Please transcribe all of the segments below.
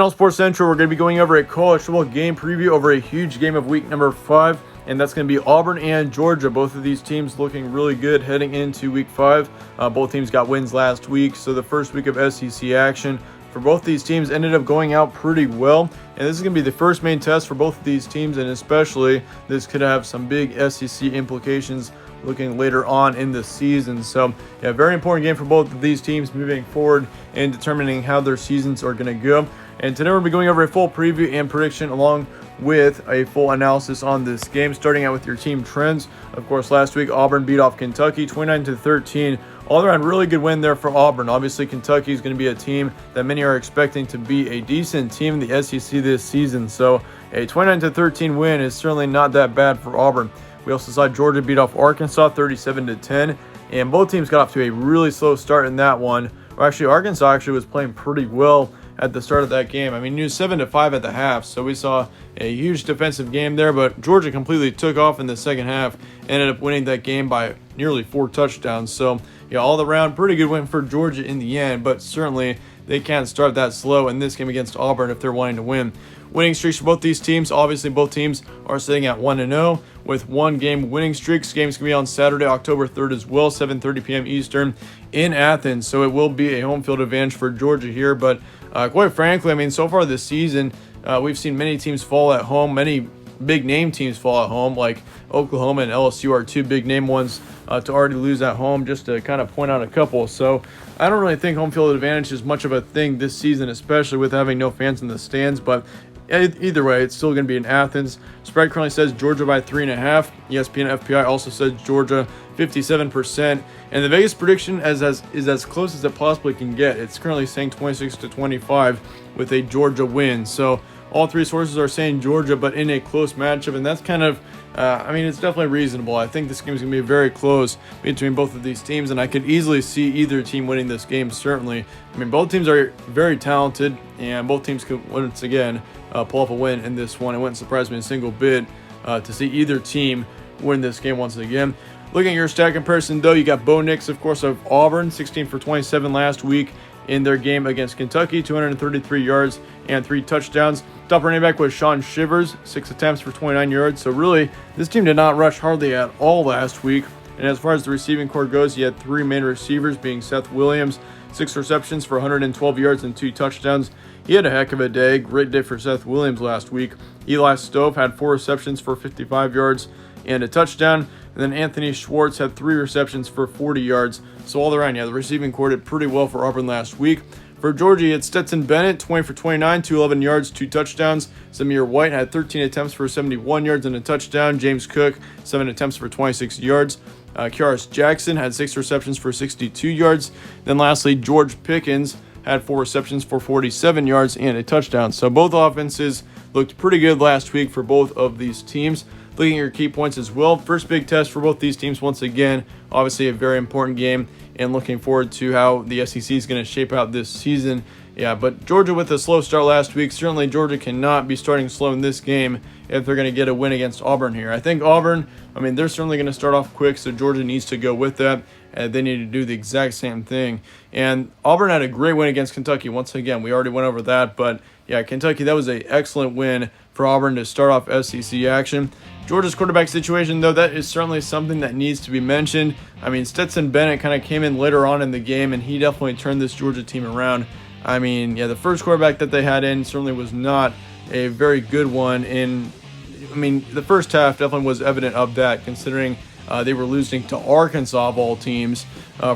On Sports Central, we're going to be going over a college football game preview over a huge game of week number 5, and that's going to be Auburn and Georgia. Both of these teams looking really good heading into week 5. Both teams got wins last week, so the first week of SEC action for both these teams ended up going out pretty well. And this is going to be the first main test for both of these teams, and especially this could have some big SEC implications looking later on in the season. So, yeah, very important game for both of these teams moving forward and determining how their seasons are going to go. And today we'll be going over a full preview and prediction along with a full analysis on this game, starting out with your team trends. Of course, last week Auburn beat off Kentucky 29-13. All around really good win there for Auburn. Obviously, Kentucky is going to be a team that many are expecting to be a decent team in the SEC this season. So a 29-13 win is certainly not that bad for Auburn. We also saw Georgia beat off Arkansas 37-10, and both teams got off to a really slow start in that one. Or actually, Arkansas was playing pretty well at the start of that game. I mean, it was 7-5 at the half, so we saw a huge defensive game there, but Georgia completely took off in the second half, ended up winning that game by nearly 4 touchdowns. So, yeah, all around, pretty good win for Georgia in the end, but certainly they can't start that slow in this game against Auburn if they're wanting to win. Winning streaks for both these teams. Obviously, both teams are sitting at 1-0 with one game winning streaks. Game's going to be on Saturday, October 3rd as well, 7:30 p.m. Eastern in Athens. So it will be a home field advantage for Georgia here. But quite frankly, I mean, so far this season, we've seen many teams fall at home, many big name teams fall at home, like Oklahoma and LSU are two big name ones to already lose at home, just to kind of point out a couple. So I don't really think home field advantage is much of a thing this season, especially with having no fans in the stands. But either way, it's still going to be in Athens. Spread currently says Georgia by 3.5. ESPN FPI also says Georgia 57%. And the Vegas prediction is as close as it possibly can get. It's currently saying 26-25 with a Georgia win. So all three sources are saying Georgia, but in a close matchup. And that's kind of, I mean, it's definitely reasonable. I think this game is going to be very close between both of these teams, and I could easily see either team winning this game, certainly. I mean, both teams are very talented, and both teams could, once again, pull off a win in this one. It wouldn't surprise me a single bit to see either team win this game once again. Looking at your stat comparison, though, you got Bo Nix, of course, of Auburn, 16 for 27 last week in their game against Kentucky, 233 yards and 3 touchdowns. Top running back was Sean Shivers, 6 attempts for 29 yards. So really, this team did not rush hardly at all last week. And as far as the receiving core goes, you had 3 main receivers, being Seth Williams, 6 receptions for 112 yards and 2 touchdowns. He had a heck of a day. Great day for Seth Williams last week. Eli Stove had 4 receptions for 55 yards and a touchdown. And then Anthony Schwartz had 3 receptions for 40 yards. So all around, yeah, the receiving core did pretty well for Auburn last week. For Georgia, you had Stetson Bennett, 20 for 29, 211 yards, 2 touchdowns. Zamir White had 13 attempts for 71 yards and a touchdown. James Cook, 7 attempts for 26 yards. Kyaris Jackson had 6 receptions for 62 yards. Then lastly, George Pickens had 4 receptions for 47 yards and a touchdown. So both offenses looked pretty good last week for both of these teams. Looking at your key points as well, first big test for both these teams once again. Obviously a very important game, and looking forward to how the SEC is going to shape out this season. Yeah, but Georgia with a slow start last week. Certainly Georgia cannot be starting slow in this game if they're going to get a win against Auburn here. I think Auburn, I mean, they're certainly going to start off quick, so Georgia needs to go with that. They need to do the exact same thing. And Auburn had a great win against Kentucky. Once again, we already went over that. But, yeah, Kentucky, that was an excellent win for Auburn to start off SEC action. Georgia's quarterback situation, though, that is certainly something that needs to be mentioned. I mean, Stetson Bennett kind of came in later on in the game, and he definitely turned this Georgia team around. I mean, yeah, the first quarterback that they had in certainly was not a very good one. I mean, the first half definitely was evident of that, considering they were losing to Arkansas of all teams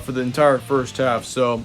for the entire first half. So,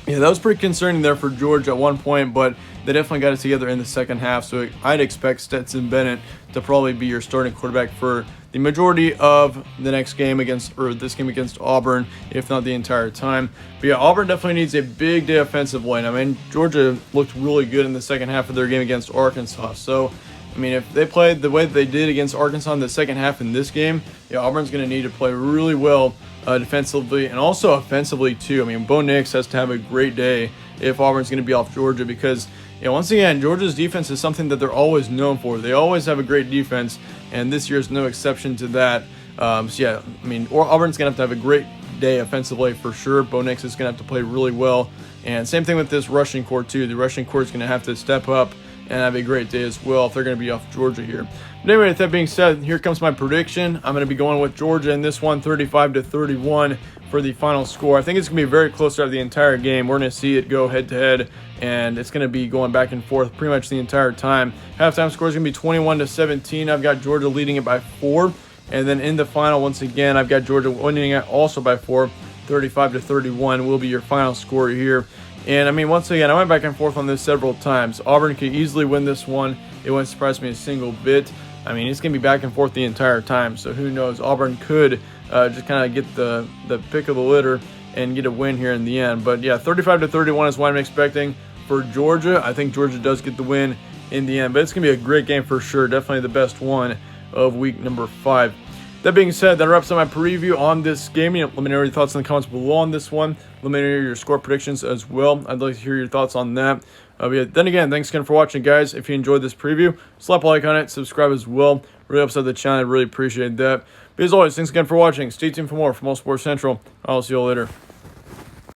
yeah, that was pretty concerning there for Georgia at one point, but they definitely got it together in the second half. So I'd expect Stetson Bennett to probably be your starting quarterback for the majority of the next game this game against Auburn, if not the entire time. But yeah, Auburn definitely needs a big day offensive line. I mean, Georgia looked really good in the second half of their game against Arkansas. So, I mean, if they played the way that they did against Arkansas in the second half in this game, yeah, Auburn's going to need to play really well defensively and also offensively too. I mean, Bo Nix has to have a great day if Auburn's going to be off Georgia, because, you know, once again, Georgia's defense is something that they're always known for. They always have a great defense, and this year is no exception to that. So yeah, I mean, Auburn's going to have a great day offensively for sure. Bo Nix is going to have to play really well. And same thing with this rushing core too. The rushing core is going to have to step up and have a great day as well if they're going to be off Georgia here. But anyway, with that being said, here comes my prediction. I'm going to be going with Georgia in this one, 35-31 for the final score. I think it's going to be very close throughout the entire game. We're going to see it go head-to-head, and it's going to be going back and forth pretty much the entire time. Halftime score is going to be 21-17. I've got Georgia leading it by 4. And then in the final, once again, I've got Georgia winning it also by 4. 35-31 will be your final score here. And I mean, once again, I went back and forth on this several times. Auburn could easily win this one. It wouldn't surprise me a single bit. I mean, it's going to be back and forth the entire time. So who knows? Auburn could just kind of get the pick of the litter and get a win here in the end. But yeah, 35-31 is what I'm expecting for Georgia. I think Georgia does get the win in the end. But it's going to be a great game for sure. Definitely the best one of week number 5. That being said, that wraps up my preview on this game. Let me know your thoughts in the comments below on this one. Let me know your score predictions as well. I'd like to hear your thoughts on that. But yeah, then again, thanks again for watching, guys. If you enjoyed this preview, slap a like on it, subscribe as well. Really helps out the channel. I really appreciate that. But as always, thanks again for watching. Stay tuned for more from All Sports Central. I'll see you all later.